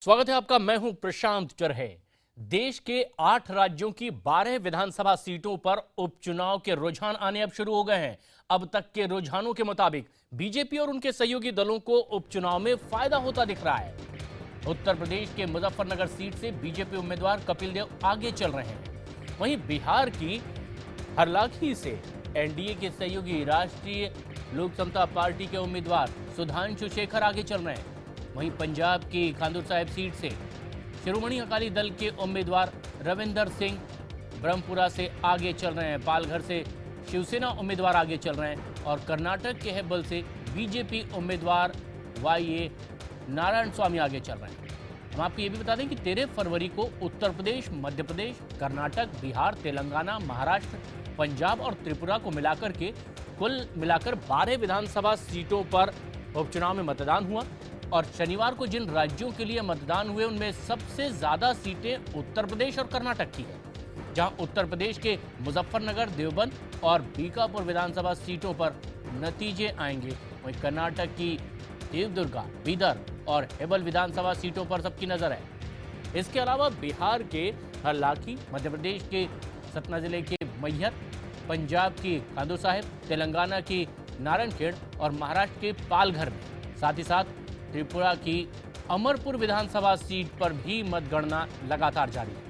स्वागत है आपका। मैं हूं प्रशांत चरहे। देश के 8 राज्यों की 12 विधानसभा सीटों पर उपचुनाव के रुझान आने अब शुरू हो गए हैं। अब तक के रुझानों के मुताबिक बीजेपी और उनके सहयोगी दलों को उपचुनाव में फायदा होता दिख रहा है। उत्तर प्रदेश के मुजफ्फरनगर सीट से बीजेपी उम्मीदवार कपिल देव आगे चल रहे हैं। वहीं बिहार की हरलाखी से एनडीए के सहयोगी राष्ट्रीय लोक समता पार्टी के उम्मीदवार सुधांशु शेखर आगे चल रहे हैं। वहीं पंजाब की खांदूर साहिब सीट से शिरोमणि अकाली दल के उम्मीदवार रविंदर सिंह ब्रह्मपुरा से आगे चल रहे हैं। पालघर से शिवसेना उम्मीदवार आगे चल रहे हैं और कर्नाटक के हेब्बल से बीजेपी उम्मीदवार वाईए नारायण स्वामी आगे चल रहे हैं। हम आपको ये भी बता दें कि 13 फरवरी को उत्तर प्रदेश, मध्य प्रदेश, कर्नाटक, बिहार, तेलंगाना, महाराष्ट्र, पंजाब और त्रिपुरा को मिलाकर के कुल मिलाकर 12 विधानसभा सीटों पर उपचुनाव में मतदान हुआ और शनिवार को जिन राज्यों के लिए मतदान हुए उनमें सबसे ज्यादा सीटें उत्तर प्रदेश और कर्नाटक की है, जहां उत्तर प्रदेश के मुजफ्फरनगर, देवबंद और बीकापुर विधानसभा सीटों पर नतीजे आएंगे। वहीं कर्नाटक की देवदुर्गा, बीदर और हेबल विधानसभा सीटों पर सबकी नजर है। इसके अलावा बिहार के हरलाखी, मध्य प्रदेश के सतना जिले के मैहर, पंजाब की खांदूर साहिब, तेलंगाना की नारायणखेड़ और महाराष्ट्र के पालघर में, साथ ही साथ त्रिपुरा की अमरपुर विधानसभा सीट पर भी मतगणना लगातार जारी है।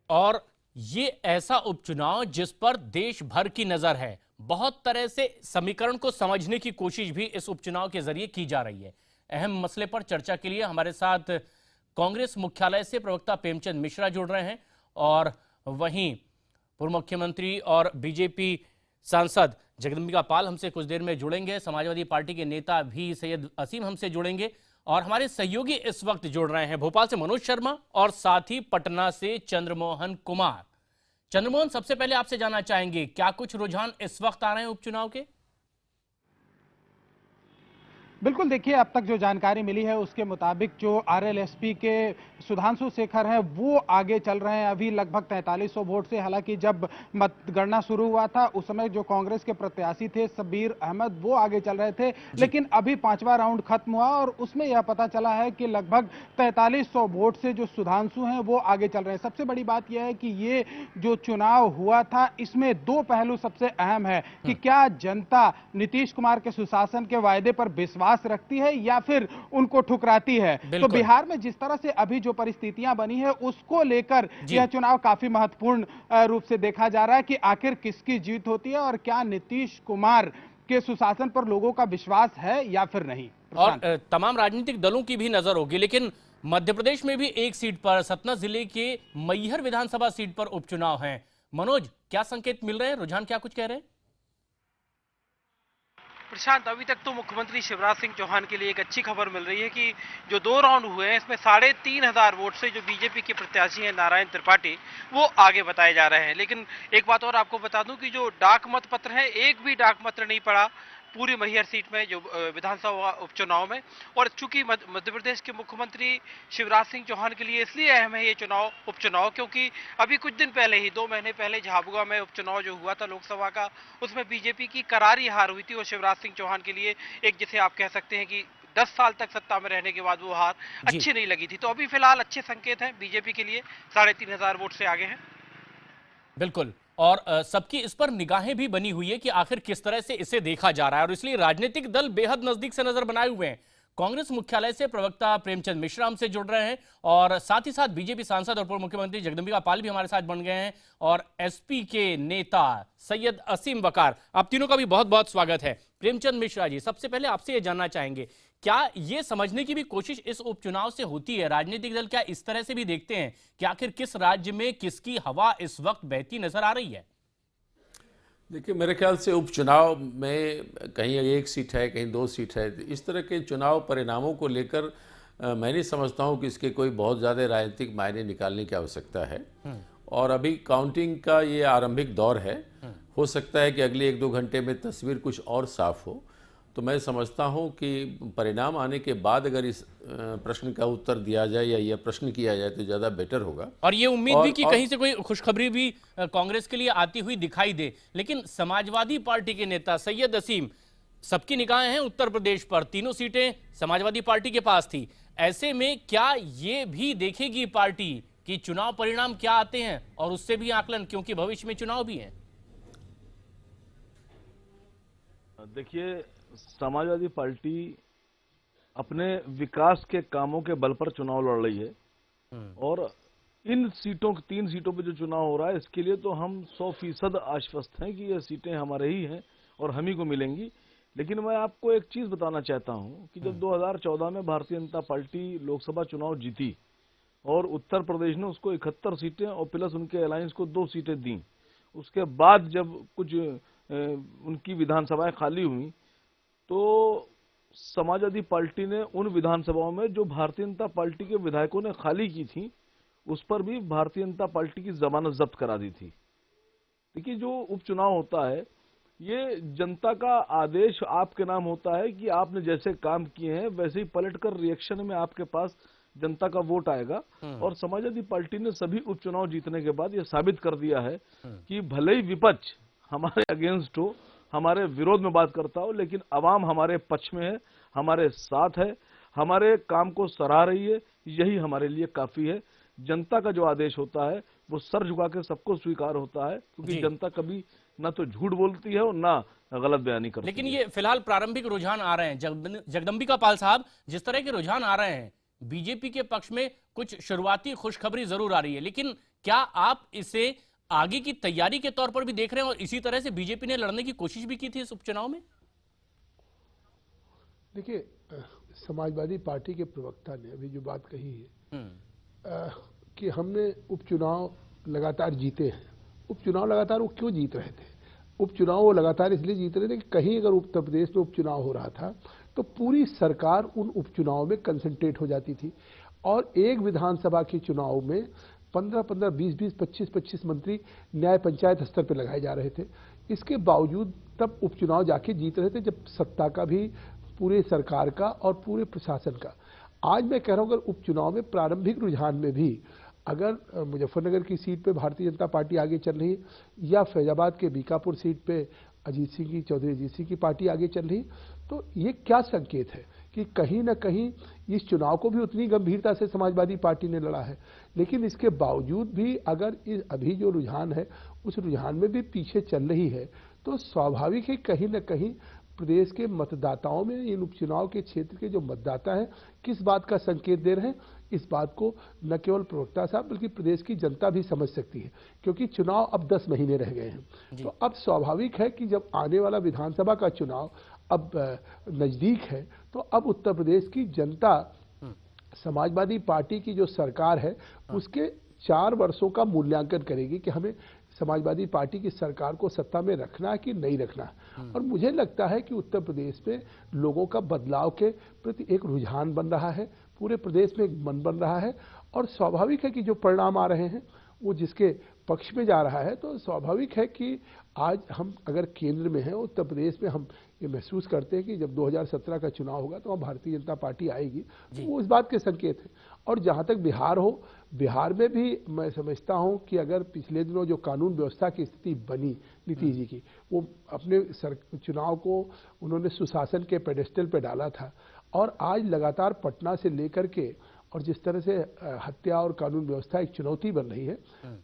और ये ऐसा उपचुनाव जिस पर देश भर की नजर है। बहुत तरह से समीकरण को समझने की कोशिश भी इस उपचुनाव के जरिए की जा रही है। अहम मसले पर चर्चा के लिए हमारे साथ कांग्रेस मुख्यालय से प्रवक्ता प्रेमचंद मिश्रा जुड़ रहे हैं और वहीं पूर्व मुख्यमंत्री और बीजेपी सांसद जगदंबिका पाल हमसे कुछ देर में जुड़ेंगे। समाजवादी पार्टी के नेता भी सैयद असीम हमसे जुड़ेंगे और हमारे सहयोगी इस वक्त जुड़ रहे हैं भोपाल से मनोज शर्मा और साथ ही पटना से चंद्रमोहन कुमार। चंद्रमोहन, सबसे पहले आपसे जानना चाहेंगे, क्या कुछ रुझान इस वक्त आ रहे हैं उपचुनाव के? बिल्कुल, देखिए अब तक जो जानकारी मिली है उसके मुताबिक जो आरएलएसपी के सुधांशु शेखर हैं वो आगे चल रहे हैं अभी लगभग 4300 वोट से। हालांकि जब मतगणना शुरू हुआ था उस समय जो कांग्रेस के प्रत्याशी थे शब्बीर अहमद वो आगे चल रहे थे, लेकिन अभी 5वां राउंड खत्म हुआ और उसमें यह पता चला है कि लगभग 4300 वोट से जो सुधांशु हैं वो आगे चल रहे हैं। सबसे बड़ी बात यह है कि ये जो चुनाव हुआ था इसमें दो पहलू सबसे अहम है कि क्या जनता नीतीश कुमार के सुशासन के वायदे पर विश्वास रखती है या फिर उनको ठुकराती है। तो बिहार में जिस तरह से अभी जो परिस्थितियां बनी है उसको लेकर यह चुनाव काफी महत्वपूर्ण रूप से देखा जा रहा है कि आखिर किसकी जीत होती है और क्या नीतीश कुमार के सुशासन पर लोगों का विश्वास है या फिर नहीं। और तमाम राजनीतिक दलों की भी नजर होगी, लेकिन मध्य प्रदेश में भी एक सीट पर, सतना जिले के मैहर विधानसभा सीट पर उपचुनाव है। मनोज, क्या संकेत मिल रहे हैं? रुझान क्या कुछ कह रहे हैं? प्रशांत, अभी तक तो मुख्यमंत्री शिवराज सिंह चौहान के लिए एक अच्छी खबर मिल रही है कि जो 2 राउंड हुए हैं इसमें 3500 वोट से जो बीजेपी के प्रत्याशी हैं नारायण त्रिपाठी वो आगे बताए जा रहे हैं। लेकिन एक बात और आपको बता दूं कि जो डाक मत पत्र है, एक भी डाक मत नहीं पड़ा पूरी मैहर सीट में जो विधानसभा उपचुनाव में। और चूंकि मध्य प्रदेश के मुख्यमंत्री शिवराज सिंह चौहान के लिए इसलिए अहम है ये उपचुनाव क्योंकि अभी कुछ दिन पहले ही 2 महीने पहले झाबुआ में उपचुनाव जो हुआ था लोकसभा का, उसमें बीजेपी की करारी हार हुई थी और शिवराज सिंह चौहान के लिए एक, जिसे आप कह सकते हैं कि 10 साल तक सत्ता में रहने के बाद वो हार अच्छी नहीं लगी थी। तो अभी फिलहाल अच्छे संकेत हैं बीजेपी के लिए, 3500 वोट से आगे हैं। बिल्कुल, और सबकी इस पर निगाहें भी बनी हुई है कि आखिर किस तरह से इसे देखा जा रहा है और इसलिए राजनीतिक दल बेहद नजदीक से नजर बनाए हुए हैं। कांग्रेस मुख्यालय से प्रवक्ता प्रेमचंद मिश्रा हमसे जुड़ रहे हैं और साथ ही साथ बीजेपी सांसद और पूर्व मुख्यमंत्री जगदंबिका पाल भी हमारे साथ बन गए हैं और एसपी के नेता सैयद असीम वकार। आप तीनों का भी बहुत बहुत स्वागत है। प्रेमचंद मिश्रा जी, सबसे पहले आपसे ये जानना चाहेंगे, क्या ये समझने की भी कोशिश इस उपचुनाव से होती है, राजनीतिक दल क्या इस तरह से भी देखते हैं कि आखिर किस राज्य में किसकी हवा इस वक्त बहती नजर आ रही है? देखिए, मेरे ख्याल से उपचुनाव में कहीं 1 सीट है, कहीं 2 सीट है। इस तरह के चुनाव परिणामों को लेकर मैं नहीं समझता हूं कि इसके कोई बहुत ज़्यादा राजनीतिक मायने निकालने की आवश्यकता है। और अभी काउंटिंग का ये आरंभिक दौर है। हो सकता है कि अगले 1-2 घंटे में तस्वीर कुछ और साफ हो। तो मैं समझता हूं कि परिणाम आने के बाद अगर इस प्रश्न का उत्तर दिया जाए या यह प्रश्न किया जाए तो ज़्यादा बेटर होगा। और ये उम्मीद भी कि कहीं से कोई खुशखबरी भी कांग्रेस के लिए आती हुई दिखाई दे। लेकिन समाजवादी पार्टी के नेता सैयद असीम, सबकी निगाहें हैं उत्तर प्रदेश पर, तीनों सीटें समाजवादी पार्टी के पास थी। ऐसे में क्या ये भी देखेगी पार्टी कि चुनाव परिणाम क्या आते हैं और उससे भी आकलन, क्योंकि भविष्य में चुनाव भी हैं? देखिए, समाजवादी पार्टी अपने विकास के कामों के बल पर चुनाव लड़ रही है और इन सीटों, 3 सीटों पे जो चुनाव हो रहा है, इसके लिए तो हम 100% आश्वस्त हैं कि ये सीटें हमारे ही हैं और हम ही को मिलेंगी। लेकिन मैं आपको एक चीज बताना चाहता हूं कि जब 2014 में भारतीय जनता पार्टी लोकसभा चुनाव जीती और उत्तर प्रदेश ने उसको 71 सीटें और प्लस उनके अलायंस को 2 सीटें दी, उसके बाद जब कुछ उनकी विधानसभाएं खाली हुई तो समाजवादी पार्टी ने उन विधानसभाओं में जो भारतीय जनता पार्टी के विधायकों ने खाली की थी उस पर भी भारतीय जनता पार्टी की जमानत जब्त करा दी थी। देखिए, जो उपचुनाव होता है ये जनता का आदेश आपके नाम होता है कि आपने जैसे काम किए हैं वैसे ही पलटकर रिएक्शन में आपके पास जनता का वोट आएगा। और समाजवादी पार्टी ने सभी उपचुनाव जीतने के बाद ये साबित कर दिया है कि भले ही विपक्ष हमारे अगेंस्ट हो, हमारे विरोध में बात करता हो, लेकिन अवाम हमारे पक्ष में है, हमारे साथ है, हमारे काम को सराह रही है। यही हमारे लिए काफी है। जनता का जो आदेश होता है वो सर झुका के सबको स्वीकार होता है, क्योंकि जनता कभी ना तो झूठ बोलती है और ना गलत बयानी करती है। लेकिन ये फिलहाल प्रारंभिक रुझान आ रहे हैं। जगदम्बिका पाल साहब, जिस तरह के रुझान आ रहे हैं, बीजेपी के पक्ष में कुछ शुरुआती खुशखबरी जरूर आ रही है, लेकिन क्या आप इसे आगे की तैयारी के तौर पर भी देख रहे हैं और इसी तरह से बीजेपी ने लड़ने की कोशिश भी की थी इस उपचुनाव में? देखिए, समाजवादी पार्टी के प्रवक्ता ने अभी जो बात कही है कि हमने उपचुनाव लगातार जीते हैं। उपचुनाव लगातार वो क्यों जीत रहे थे? उपचुनाव वो लगातार इसलिए जीत रहे थे कि कहीं अगर उत्तर प्रदेश में उपचुनाव हो रहा था तो पूरी सरकार उन उपचुनाव में कंसंट्रेट हो जाती थी और एक विधानसभा के चुनाव में 15-15, 20-20, 25-25 मंत्री न्याय पंचायत स्तर पर लगाए जा रहे थे। इसके बावजूद तब उपचुनाव जाके जीत रहे थे, जब सत्ता का भी, पूरे सरकार का और पूरे प्रशासन का। आज मैं कह रहा हूं, अगर उपचुनाव में प्रारंभिक रुझान में भी अगर मुजफ्फरनगर की सीट पे भारतीय जनता पार्टी आगे चल रही है या फैजाबाद के बीकापुर सीट पे चौधरी अजीत सिंह की पार्टी आगे चल रही, तो ये क्या संकेत है कि कहीं ना कहीं इस चुनाव को भी उतनी गंभीरता से समाजवादी पार्टी ने लड़ा है। लेकिन इसके बावजूद भी अगर अभी जो रुझान है उस रुझान में भी पीछे चल रही है, तो स्वाभाविक है कहीं ना कहीं प्रदेश के मतदाताओं में, इन उपचुनाव के क्षेत्र के जो मतदाता हैं, किस बात का संकेत दे रहे हैं, इस बात को न केवल प्रवक्ता साहब बल्कि प्रदेश की जनता भी समझ सकती है, क्योंकि चुनाव अब 10 महीने रह गए हैं। तो अब स्वाभाविक है कि जब आने वाला विधानसभा का चुनाव अब नजदीक है, तो अब उत्तर प्रदेश की जनता समाजवादी पार्टी की जो सरकार है उसके 4 वर्षों का मूल्यांकन करेगी कि हमें समाजवादी पार्टी की सरकार को सत्ता में रखना है कि नहीं रखना है। और मुझे लगता है कि उत्तर प्रदेश में लोगों का बदलाव के प्रति एक रुझान बन रहा है, पूरे प्रदेश में एक मन बन रहा है और स्वाभाविक है कि जो परिणाम आ रहे हैं वो जिसके पक्ष में जा रहा है। तो स्वाभाविक है कि आज हम अगर केंद्र में हैं, उत्तर प्रदेश में हम ये महसूस करते हैं कि जब 2017 का चुनाव होगा तो वहाँ भारतीय जनता पार्टी आएगी, तो वो इस बात के संकेत है। और जहाँ तक बिहार हो, बिहार में भी मैं समझता हूँ कि अगर पिछले दिनों जो कानून व्यवस्था की स्थिति बनी नीतीश जी की, वो अपने चुनाव को उन्होंने सुशासन के पेडेस्टल पे डाला था और आज लगातार पटना से लेकर के और जिस तरह से हत्या और कानून व्यवस्था एक चुनौती बन रही है,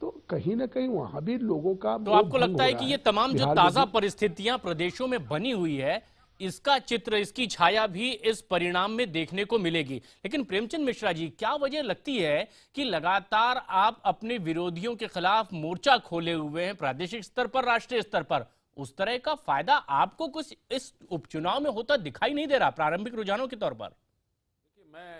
तो कहीं ना कहीं वहां भी लोगों का। तो आपको लगता है कि ये तमाम जो ताजा परिस्थितियां प्रदेशों में बनी हुई है, इसका चित्र, इसकी छाया भी इस परिणाम में देखने को मिलेगी? लेकिन प्रेमचंद मिश्रा जी, क्या वजह लगती है कि लगातार आप अपने विरोधियों के खिलाफ मोर्चा खोले हुए हैं, प्रादेशिक स्तर पर, राष्ट्रीय स्तर पर? उस तरह का फायदा आपको कुछ इस उपचुनाव में होता दिखाई नहीं दे रहा प्रारंभिक रुझानों के तौर पर?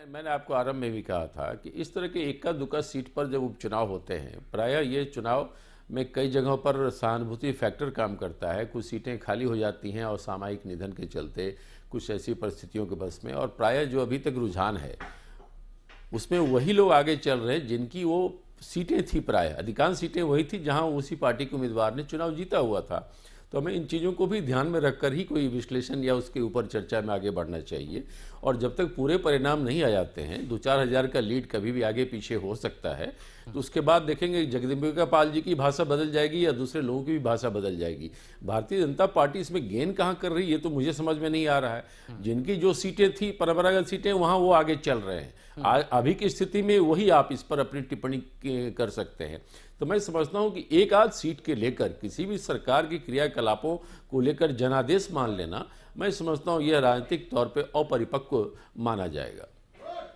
मैंने आपको आरंभ में भी कहा था कि इस तरह के इक्का दुक्का सीट पर जब उपचुनाव होते हैं, प्रायः ये चुनाव में कई जगहों पर सहानुभूति फैक्टर काम करता है। कुछ सीटें खाली हो जाती हैं और सामयिक निधन के चलते, कुछ ऐसी परिस्थितियों के बस में, और प्रायः जो अभी तक रुझान है उसमें वही लोग आगे चल रहे हैं जिनकी वो सीटें थी। प्रायः अधिकांश सीटें वही थी जहां उसी पार्टी के उम्मीदवार ने चुनाव जीता हुआ था। तो हमें इन चीज़ों को भी ध्यान में रखकर ही कोई विश्लेषण या उसके ऊपर चर्चा में आगे बढ़ना चाहिए। और जब तक पूरे परिणाम नहीं आ जाते हैं, 2-4 हज़ार का लीड कभी भी आगे पीछे हो सकता है, तो उसके बाद देखेंगे जगदम्बिका पाल जी की भाषा बदल जाएगी या दूसरे लोगों की भी भाषा बदल जाएगी। भारतीय जनता पार्टी इसमें गेन कहाँ कर रही है तो मुझे समझ में नहीं आ रहा है। जिनकी जो सीटें थी, परंपरागत सीटें, वहाँ वो आगे चल रहे हैं। अभी की स्थिति में वही आप इस पर अपनी टिप्पणी कर सकते हैं। तो मैं समझता हूं कि एक आध सीट के लेकर किसी भी सरकार की क्रियाकलापों को लेकर जनादेश मान लेना, मैं समझता हूं यह राजनीतिक तौर पे अपरिपक्व माना जाएगा।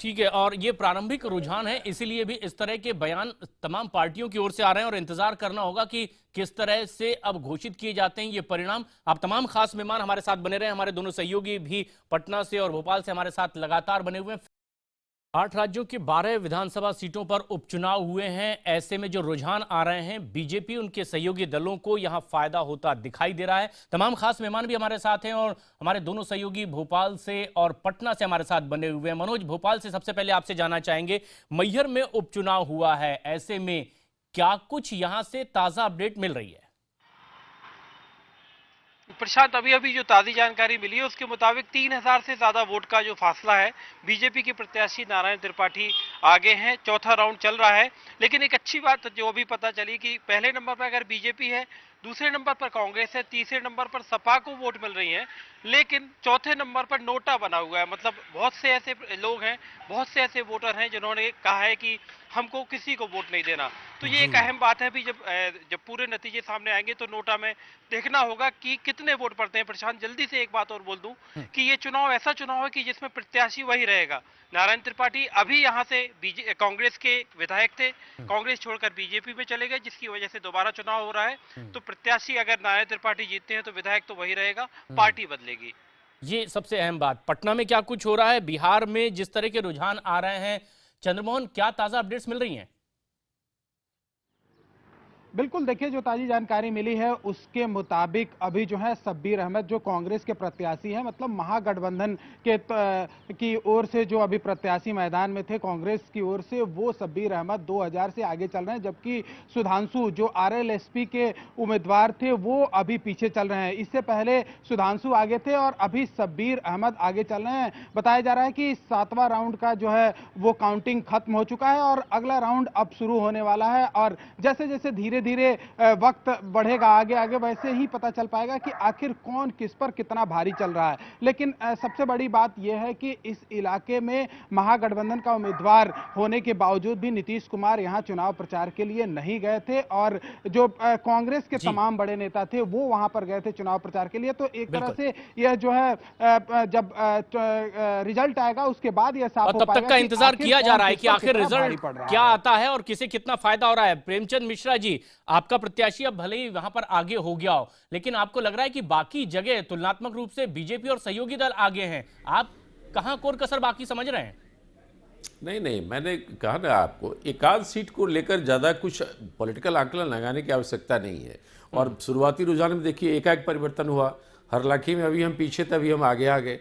ठीक है, और ये प्रारंभिक रुझान है, इसीलिए भी इस तरह के बयान तमाम पार्टियों की ओर से आ रहे हैं और इंतजार करना होगा कि किस तरह से अब घोषित किए जाते हैं ये परिणाम। आप तमाम खास मेहमान हमारे साथ बने रहे, हमारे दोनों सहयोगी भी पटना से और भोपाल से हमारे साथ लगातार बने हुए हैं। 8 राज्यों की 12 विधानसभा सीटों पर उपचुनाव हुए हैं। ऐसे में जो रुझान आ रहे हैं, बीजेपी उनके सहयोगी दलों को यहां फायदा होता दिखाई दे रहा है। तमाम खास मेहमान भी हमारे साथ हैं और हमारे दोनों सहयोगी भोपाल से और पटना से हमारे साथ बने हुए हैं। मनोज, भोपाल से सबसे पहले आपसे जानना चाहेंगे, मैहर में उपचुनाव हुआ है, ऐसे में क्या कुछ यहां से ताजा अपडेट मिल रही है? प्रशांत, अभी जो ताज़ी जानकारी मिली है उसके मुताबिक 3000 से ज़्यादा वोट का जो फासला है, बीजेपी के प्रत्याशी नारायण त्रिपाठी आगे हैं। चौथा राउंड चल रहा है, लेकिन एक अच्छी बात जो अभी पता चली कि पहले नंबर पर अगर बीजेपी है, दूसरे नंबर पर कांग्रेस है, तीसरे नंबर पर सपा को वोट मिल रही है, लेकिन चौथे नंबर पर नोटा बना हुआ है। मतलब बहुत से ऐसे लोग हैं, बहुत से ऐसे वोटर हैं जिन्होंने कहा है कि हमको किसी को वोट नहीं देना। तो ये एक अहम बात है। भी जब पूरे नतीजे सामने आएंगे तो नोटा में देखना होगा कि कितने वोट पड़ते हैं। प्रशांत, जल्दी से एक बात और बोल दूं कि ये चुनाव ऐसा चुनाव है कि जिसमें प्रत्याशी वही रहेगा। नारायण त्रिपाठी अभी यहाँ से कांग्रेस के विधायक थे, कांग्रेस छोड़कर बीजेपी में चले गए, जिसकी वजह से दोबारा चुनाव हो रहा है। तो प्रत्याशी अगर नारायण त्रिपाठी जीतते हैं तो विधायक तो वही रहेगा, पार्टी बदलेगी। ये सबसे अहम बात। पटना में क्या कुछ हो रहा है, बिहार में जिस तरह के रुझान आ रहे हैं, चंद्रमोहन क्या ताजा अपडेट्स मिल रही हैं? बिल्कुल, देखिए जो ताजी जानकारी मिली है उसके मुताबिक अभी जो है शब्बीर अहमद जो कांग्रेस के प्रत्याशी हैं, मतलब महागठबंधन के की ओर से जो अभी प्रत्याशी मैदान में थे कांग्रेस की ओर से, वो शब्बीर अहमद 2000 से आगे चल रहे हैं, जबकि सुधांशु जो आरएलएसपी के उम्मीदवार थे वो अभी पीछे चल रहे हैं। इससे पहले सुधांशु आगे थे और अभी शब्बीर अहमद आगे चल रहे हैं। बताया जा रहा है कि 7वां राउंड का जो है वो काउंटिंग खत्म हो चुका है और अगला राउंड अब शुरू होने वाला है। और जैसे जैसे धीरे धीरे वक्त बढ़ेगा आगे आगे, वैसे ही पता चल पाएगा कि आखिर कौन किस पर कितना भारी चल रहा है। लेकिन सबसे बड़ी बात यह है कि इस इलाके में महागठबंधन का उम्मीदवार होने के बावजूद भी नीतीश कुमार यहां चुनाव प्रचार के लिए नहीं गए थे और जो कांग्रेस के तमाम बड़े नेता थे वो वहां पर गए थे चुनाव प्रचार के लिए। तो एक तरह से यह जो है जब रिजल्ट आएगा उसके बाद यह साफ हो पाएगा। तब तक का इंतजार किया जा रहा है कि आखिर रिजल्ट क्या आता है और किसे कितना फायदा हो रहा है। प्रेमचंद मिश्रा जी, आपका प्रत्याशी अब भले ही वहां पर आगे हो गया हो, लेकिन आपको लग रहा है कि बाकी जगह तुलनात्मक रूप से बीजेपी और सहयोगी दल आगे हैं, आप कहां कोर कसर बाकी समझ रहे हैं? नहीं, मैंने कहा ना आपको, एक आध सीट को लेकर ज़्यादा कुछ पॉलिटिकल आंकलन लगाने की आवश्यकता नहीं है। और शुरुआती रुझान में देखिए एकाएक परिवर्तन हुआ, हरलाखी में अभी हम पीछे थे, अभी हम आगे आ गए।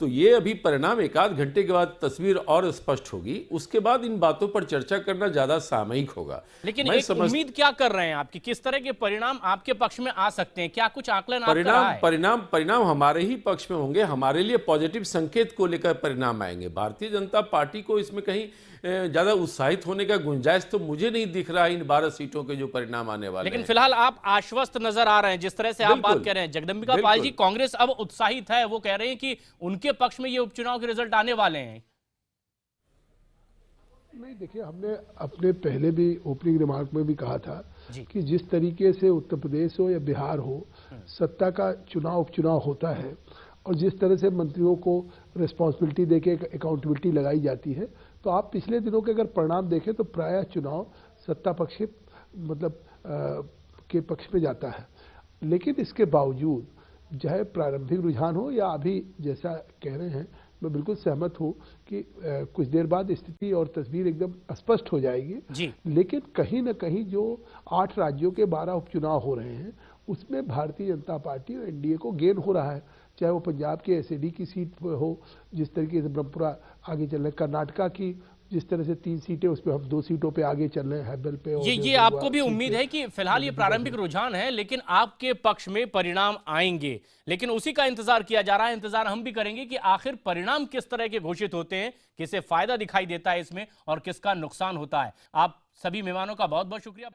तो ये अभी परिणाम एक आध घंटे के बाद तस्वीर और स्पष्ट होगी, उसके बाद इन बातों पर चर्चा करना ज्यादा सामयिक होगा। लेकिन एक उम्मीद क्या कर रहे हैं आप कि किस तरह के परिणाम आपके पक्ष में आ सकते हैं? क्या कुछ आकलन आप कर रहा है? परिणाम हमारे ही पक्ष में होंगे, हमारे लिए पॉजिटिव संकेत को लेकर परिणाम आएंगे। भारतीय जनता पार्टी को इसमें कहीं ज्यादा उत्साहित होने का गुंजाइश तो मुझे नहीं दिख रहा है इन 12 सीटों के जो परिणाम आने वाले हैं। लेकिन फिलहाल आप आश्वस्त नजर आ रहे हैं जिस तरह से आप बात कर रहे हैं। जगदम्बिका पाल जी, कांग्रेस अब उत्साहित है, वो कह रहे हैं कि उनके पक्ष में ये उपचुनाव के रिजल्ट आने वाले हैं। नहीं, देखिए, हमने अपने पहले भी ओपनिंग रिमार्क में भी कहा था कि जिस तरीके से उत्तर प्रदेश हो या बिहार हो, सत्ता का चुनाव उपचुनाव होता है और जिस तरह से मंत्रियों को रिस्पॉन्सिबिलिटी देके अकाउंटेबिलिटी लगाई जाती है, तो आप पिछले दिनों के अगर परिणाम देखें तो प्रायः चुनाव सत्ता पक्ष के पक्ष में जाता है। लेकिन इसके बावजूद चाहे प्रारंभिक रुझान हो या अभी जैसा कह रहे हैं, मैं बिल्कुल सहमत हूँ कि कुछ देर बाद स्थिति और तस्वीर एकदम स्पष्ट हो जाएगी। लेकिन कहीं न कहीं जो 8 राज्यों के 12 उपचुनाव हो रहे हैं उसमें भारतीय जनता पार्टी और एनडीए को गेन हो रहा है। चाहे वो पंजाब के एसएडी की सीट हो, जिस तरीके से ब्रह्मपुरा आगे चल रहे, कर्नाटका की जिस तरह से 3 सीटें, उसमें हम 2 सीटों पे आगे चल रहे हैं, हैबल पे। और ये आपको भी उम्मीद है कि फिलहाल ये प्रारंभिक रुझान है, लेकिन आपके पक्ष में परिणाम आएंगे, लेकिन उसी का इंतजार किया जा रहा है। इंतजार हम भी करेंगे कि आखिर परिणाम किस तरह के घोषित होते हैं, किसे फायदा दिखाई देता है इसमें और किसका नुकसान होता है। आप सभी मेहमानों का बहुत बहुत शुक्रिया।